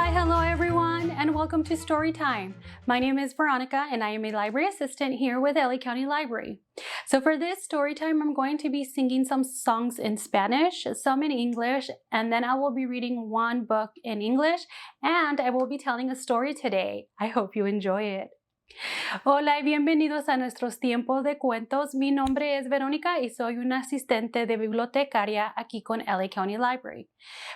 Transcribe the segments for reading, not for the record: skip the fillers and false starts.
Hello everyone, and welcome to Storytime. My name is Veronica, and I am a library assistant here with LA County Library. So for this Storytime, I'm going to be singing some songs in Spanish, some in English, and then I will be reading one book in English, and I will be telling a story today. I hope you enjoy it. Hola y bienvenidos a nuestros tiempos de cuentos. Mi nombre es Verónica y soy una asistente de bibliotecaria aquí con LA County Library.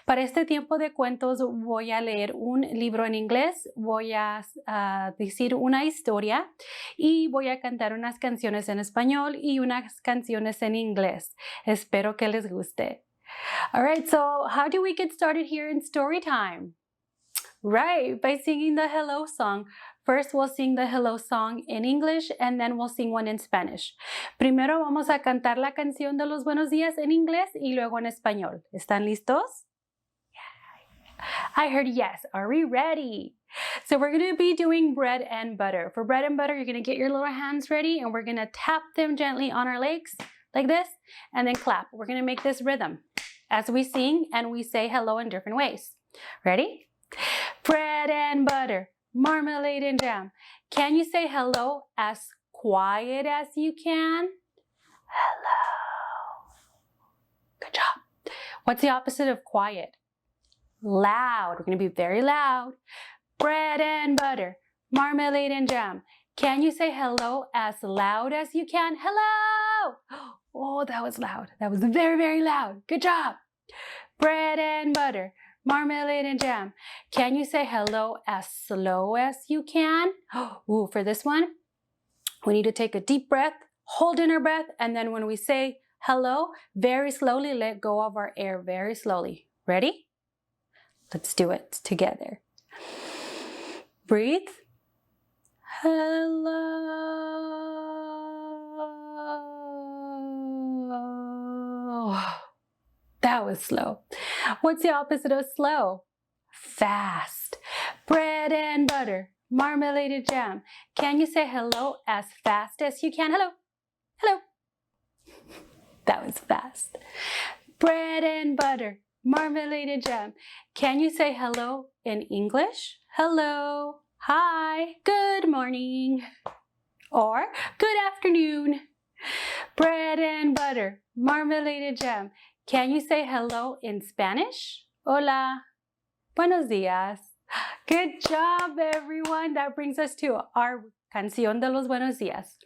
Para este tiempo de cuentos voy a leer un libro en inglés, voy a decir una historia y voy a cantar unas canciones en español y unas canciones en inglés. Espero que les guste. All right, so how do we get started here in Storytime? Right, by singing the hello song. First, we'll sing the hello song in English and then we'll sing one in Spanish. Primero vamos a cantar la canción de los buenos días en inglés y luego en español. ¿Están listos? Yeah. I heard yes. Are we ready? So we're going to be doing bread and butter. For bread and butter, you're going to get your little hands ready and we're going to tap them gently on our legs like this and then clap. We're going to make this rhythm as we sing and we say hello in different ways. Ready? Bread and butter, marmalade and jam. Can you say hello as quiet as you can? Hello. Good job. What's the opposite of quiet? Loud. We're going to be very loud. Bread and butter, marmalade and jam. Can you say hello as loud as you can? Hello. Oh, that was loud. That was very, very loud. Good job. Bread and butter, marmalade and jam. Can you say hello as slow as you can? Ooh, for this one, we need to take a deep breath, hold in our breath, and then when we say hello, very slowly let go of our air, very slowly. Ready? Let's do it together. Breathe. Hello. That was slow. What's the opposite of slow? Fast. Bread and butter, marmalade and jam. Can you say hello as fast as you can? Hello. Hello. That was fast. Bread and butter, marmalade and jam. Can you say hello in English? Hello. Hi. Good morning. Or good afternoon. Bread and butter, marmalade and jam. Can you say hello in Spanish? Hola. Buenos días. Good job, everyone. That brings us to our canción de los buenos días.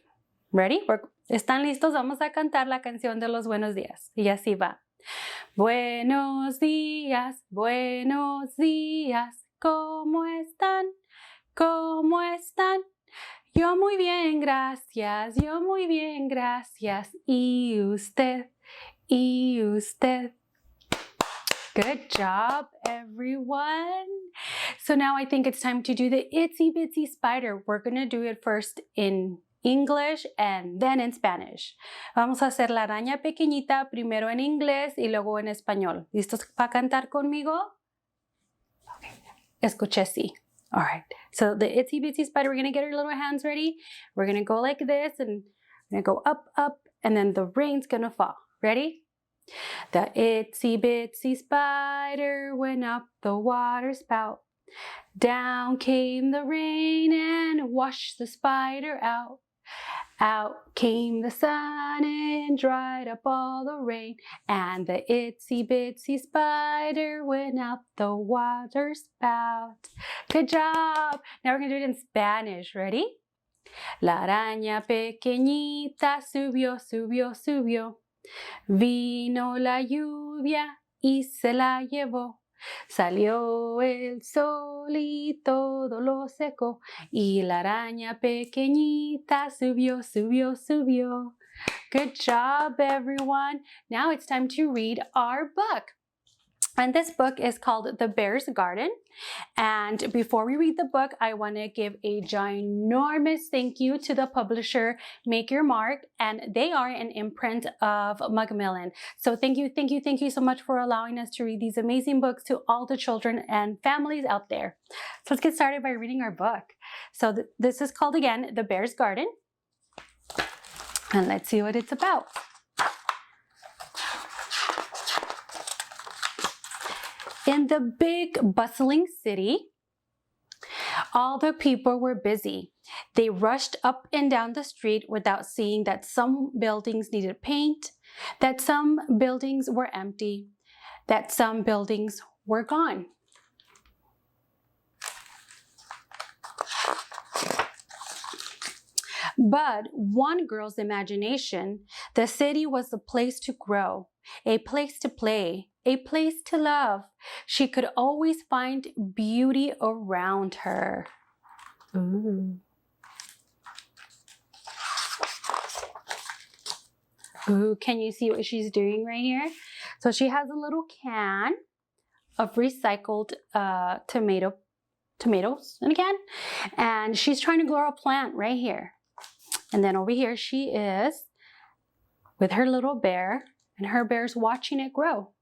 Ready? ¿Están listos? Vamos a cantar la canción de los buenos días. Y así va. Buenos días, buenos días. ¿Cómo están? ¿Cómo están? Yo muy bien, gracias. Yo muy bien, gracias. ¿Y usted? Y usted. Good job, everyone. So now I think it's time to do the Itsy Bitsy Spider. We're going to do it first in English and then in Spanish. Vamos a hacer la araña pequeñita primero en inglés y luego en español. ¿Listos para cantar conmigo? Okay. Escuché sí. All right. So the Itsy Bitsy Spider, we're going to get our little hands ready. We're going to go like this and we're going to go up, up, and then the rain's going to fall. Ready? The itsy bitsy spider went up the water spout. Down came the rain and washed the spider out. Out came the sun and dried up all the rain. And the itsy bitsy spider went up the water spout. Good job! Now we're going to do it in Spanish. Ready? La araña pequeñita subió, subió, subió. Vino la lluvia y se la llevó. Salió el sol y todo lo secó. Y la araña pequeñita subió, subió, subió. Good job, everyone. Now it's time to read our book. And this book is called The Bear's Garden. And before we read the book, I want to give a ginormous thank you to the publisher, Make Your Mark. And they are an imprint of Macmillan. So thank you, thank you, thank you so much for allowing us to read these amazing books to all the children and families out there. So let's get started by reading our book. So this is called, again, The Bear's Garden. And let's see what it's about. In the big, bustling city, All the people were busy. They rushed up and down the street without seeing that some buildings needed paint, that some buildings were empty, that some buildings were gone. But one girl's imagination, the city was a place to grow, a place to play, a place to love. She could always find beauty around her. Ooh. Ooh, can you see what she's doing right here? So she has a little can of recycled tomatoes in a can, and she's trying to grow a plant right here. And then over here she is with her little bear, and her bear's watching it grow.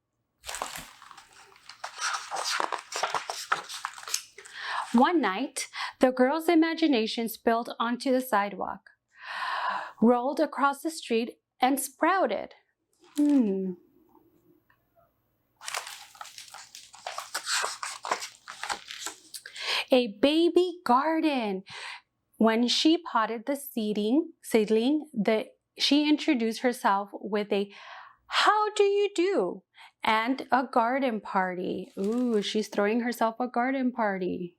One night, the girl's imagination spilled onto the sidewalk, rolled across the street, and sprouted. A baby garden. When she potted the seedling, she introduced herself with a "How do you do?" and a garden party. Ooh, she's throwing herself a garden party.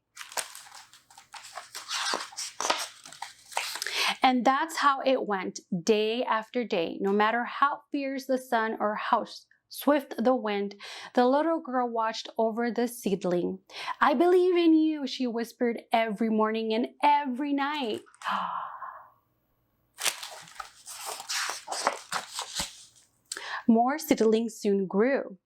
And that's how it went day after day. No matter how fierce the sun or how swift the wind, the little girl watched over the seedling. "I believe in you," she whispered every morning and every night. More seedlings soon grew.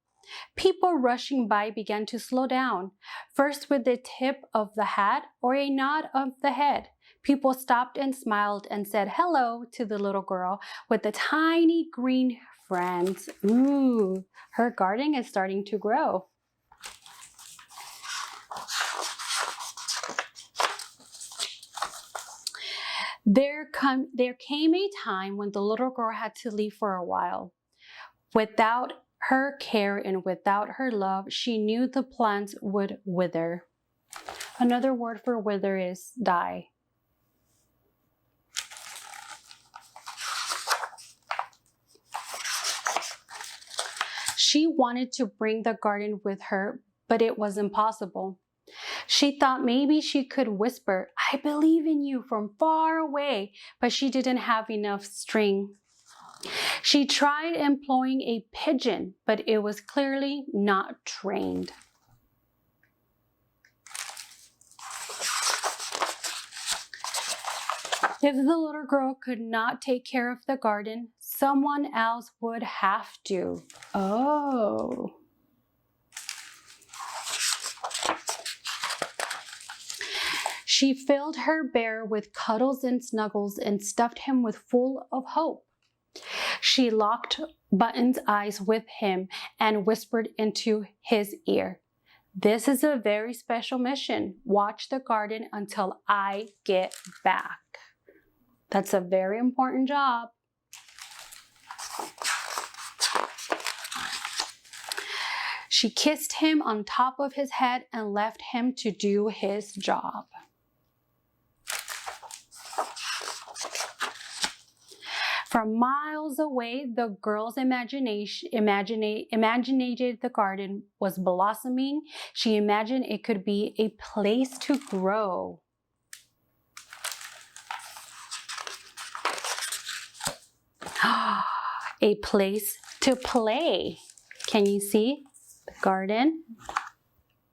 People rushing by began to slow down, first with the tip of the hat or a nod of the head. People stopped and smiled and said hello to the little girl with the tiny green friends. Ooh, her garden is starting to grow. There came a time when the little girl had to leave for a while. Without her care and without her love, she knew the plants would wither. Another word for wither is die. She wanted to bring the garden with her, but it was impossible. She thought maybe she could whisper, "I believe in you," from far away, but she didn't have enough string. She tried employing a pigeon, but it was clearly not trained. If the little girl could not take care of the garden, someone else would have to. Oh. She filled her bear with cuddles and snuggles and stuffed him with full of hope. She locked Button's eyes with him and whispered into his ear, "This is a very special mission. Watch the garden until I get back." That's a very important job. She kissed him on top of his head and left him to do his job. From miles away, the girl's imaginated the garden was blossoming. She imagined it could be a place to grow. A place to play. Can you see the garden?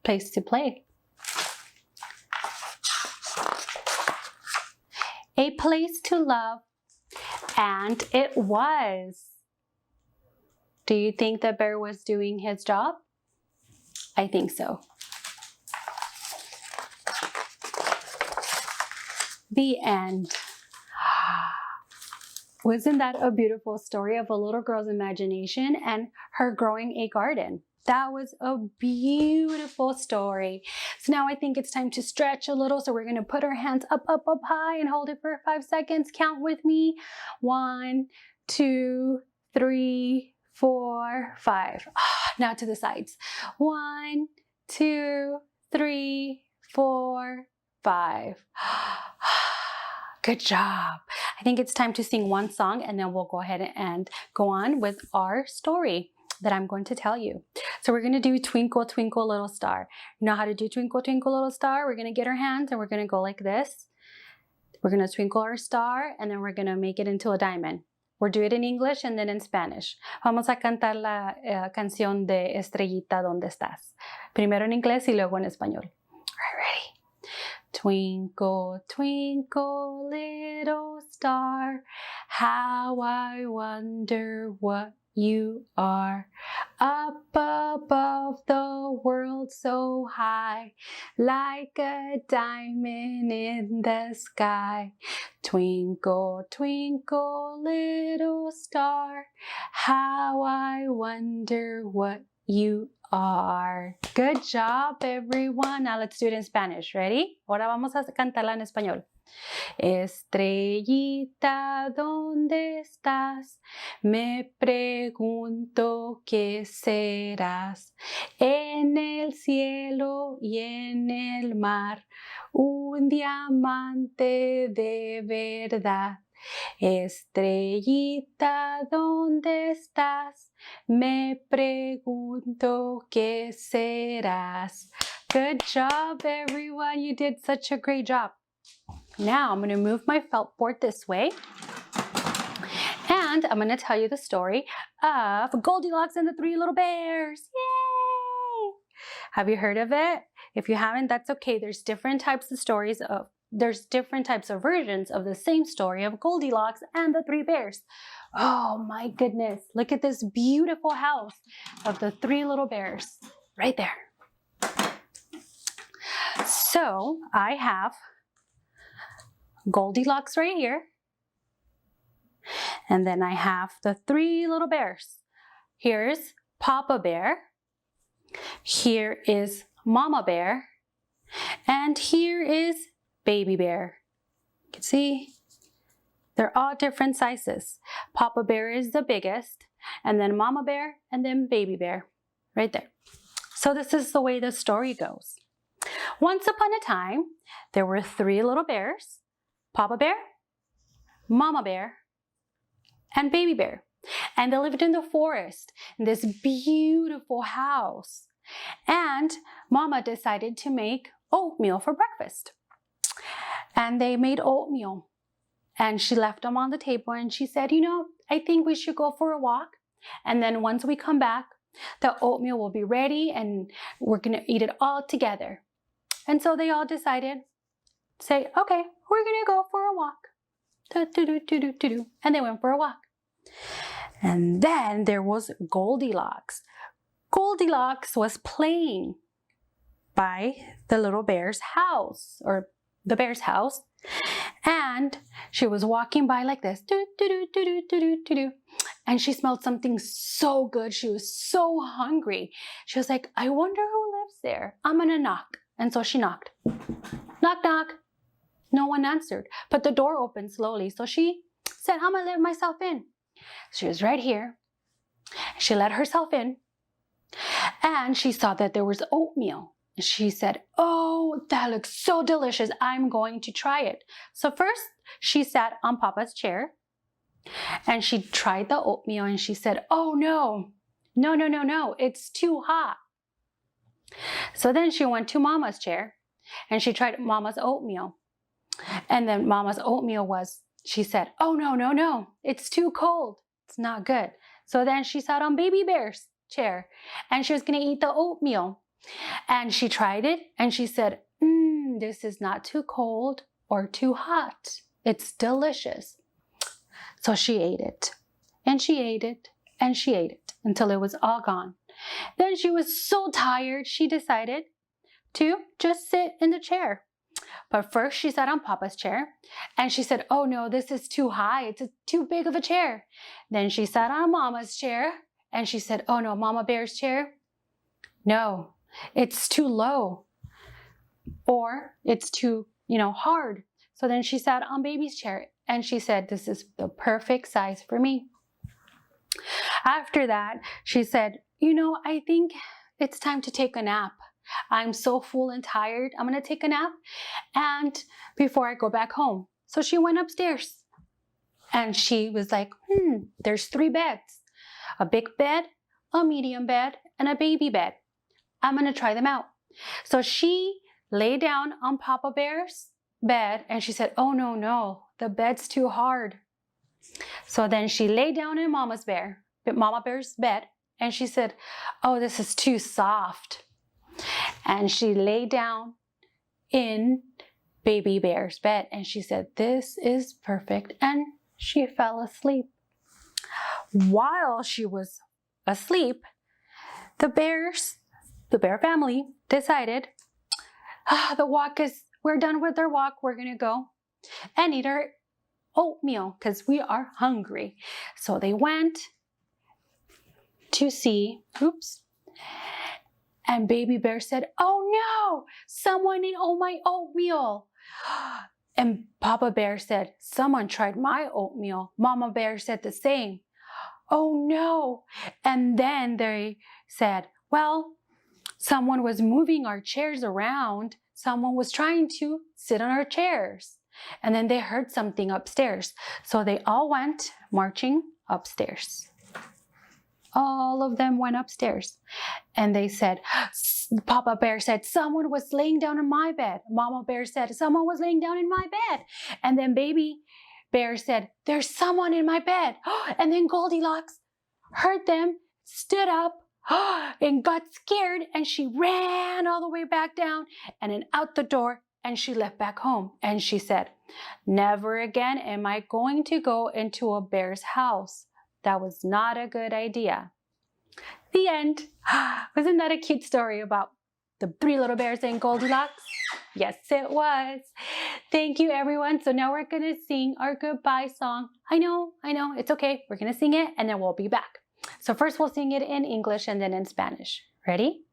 Place to play. A place to love. And it was. Do you think the bear was doing his job? I think so. The end. Wasn't that a beautiful story of a little girl's imagination and her growing a garden? That was a beautiful story. So now I think it's time to stretch a little. So we're going to put our hands up, up, up high and hold it for 5 seconds. Count with me. 1, 2, 3, 4, 5. Now to the sides. 1, 2, 3, 4, 5. Good job. I think it's time to sing one song and then we'll go ahead and go on with our story that I'm going to tell you. So we're going to do Twinkle, Twinkle, Little Star. You know how to do Twinkle, Twinkle, Little Star? We're going to get our hands and we're going to go like this. We're going to twinkle our star and then we're going to make it into a diamond. We'll do it in English and then in Spanish. Vamos a cantar la canción de Estrellita, ¿dónde estás? Primero en inglés y luego en español. All right, ready? Twinkle, twinkle, little star, how I wonder what you are. Up above the world so high, like a diamond in the sky. Twinkle, twinkle, little star, how I wonder what you are. Good job, everyone. Now let's do it in Spanish. Ready? Ahora vamos a cantarla en español. Estrellita, ¿dónde estás? Me pregunto qué serás. En el cielo y en el mar, un diamante de verdad. Estrellita, ¿dónde estás? Me pregunto qué serás. Good job, everyone. You did such a great job. Now I'm going to move my felt board this way. And I'm going to tell you the story of Goldilocks and the 3 Little Bears. Yay! Have you heard of it? If you haven't, that's okay. There's different types of versions of the same story of Goldilocks and the 3 Bears. Oh my goodness. Look at this beautiful house of the 3 little bears right there. So I have Goldilocks right here. And then I have the 3 little bears. Here's Papa Bear. Here is Mama Bear. And here is Baby Bear. You can see they're all different sizes. Papa Bear is the biggest, and then Mama Bear, and then Baby Bear right there. So this is the way the story goes. Once upon a time, there were 3 little bears. Papa Bear, Mama Bear, and Baby Bear. And they lived in the forest in this beautiful house. And Mama decided to make oatmeal for breakfast. And they made oatmeal. And she left them on the table and she said, you know, I think we should go for a walk. And then once we come back, the oatmeal will be ready and we're going to eat it all together. And so they all decided, say, okay, we're going to go for a walk. And they went for a walk. And then there was Goldilocks. Goldilocks was playing by the little bear's house, or the bear's house. And she was walking by like this. And she smelled something so good. She was so hungry. She was like, I wonder who lives there. I'm going to knock. And so she knocked. Knock, knock. No one answered, but the door opened slowly. So she said, I'm going to let myself in. She was right here. She let herself in. And she saw that there was oatmeal. She said, oh, that looks so delicious. I'm going to try it. So first, she sat on Papa's chair. And she tried the oatmeal and she said, oh, no. No. It's too hot. So then she went to Mama's chair. And she tried Mama's oatmeal. And then Mama's oatmeal was, she said, oh, no. It's too cold. It's not good. So then she sat on Baby Bear's chair. And she was going to eat the oatmeal. And she tried it. And she said, this is not too cold or too hot. It's delicious. So she ate it. And she ate it. And she ate it until it was all gone. Then she was so tired, she decided to just sit in the chair. But first she sat on Papa's chair and she said, oh no, this is too high. It's too big of a chair. Then she sat on Mama's chair and she said, oh no, Mama Bear's chair. No, it's too low or it's too, hard. So then she sat on Baby's chair and she said, this is the perfect size for me. After that, she said, I think it's time to take a nap. I'm so full and tired. I'm going to take a nap and before I go back home. So she went upstairs and she was like, there's 3 beds. A big bed, a medium bed, and a baby bed. I'm going to try them out. So she lay down on Papa Bear's bed and she said, oh no, the bed's too hard. So then she lay down in Mama Bear's bed and she said, oh, this is too soft. And she lay down in Baby Bear's bed and she said, this is perfect. And she fell asleep. While she was asleep, the bear family decided, we're done with our walk. We're going to go and eat our oatmeal because we are hungry. So they went to see, and Baby Bear said, oh no, someone ate all my oatmeal. And Papa Bear said, someone tried my oatmeal. Mama Bear said the same. Oh no. And then they said, well, someone was moving our chairs around. Someone was trying to sit on our chairs. And then they heard something upstairs. So they all went marching upstairs. All of them went upstairs. And they said, Papa Bear said, someone was laying down in my bed. Mama Bear said, someone was laying down in my bed. And then Baby Bear said, there's someone in my bed. And then Goldilocks heard them, stood up, and got scared. And she ran all the way back down and then out the door. And she left back home. And she said, never again am I going to go into a bear's house. That was not a good idea. The end. Wasn't that a cute story about the 3 little bears and Goldilocks? Yes, it was. Thank you, everyone. So now we're going to sing our goodbye song. I know, it's okay. We're going to sing it and then we'll be back. So first we'll sing it in English and then in Spanish. Ready?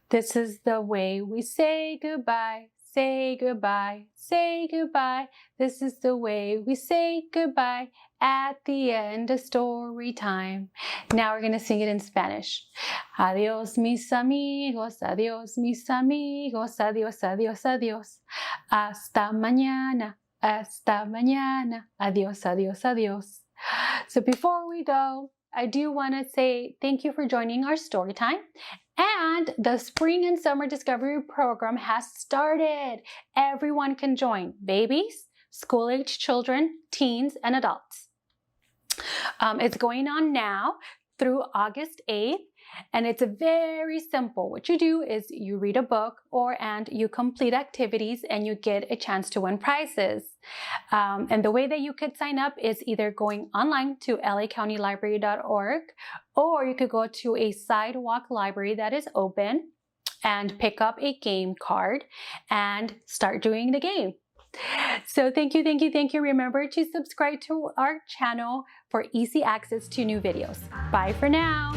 This is the way we say goodbye. Say goodbye, say goodbye. This is the way we say goodbye at the end of story time. Now we're going to sing it in Spanish. Adiós, mis amigos, adiós, mis amigos, adiós, adiós, adiós. Hasta mañana, adiós, adiós, adiós. So before we go, I do want to say thank you for joining our story time. And the Spring and Summer Discovery Program has started. Everyone can join. Babies, school-age children, teens, and adults. It's going on now through August 8th. And it's very simple. What you do is you read a book and you complete activities and you get a chance to win prizes. And the way that you could sign up is either going online to lacountylibrary.org or you could go to a sidewalk library that is open and pick up a game card and start doing the game. So thank you. Remember to subscribe to our channel for easy access to new videos. Bye for now.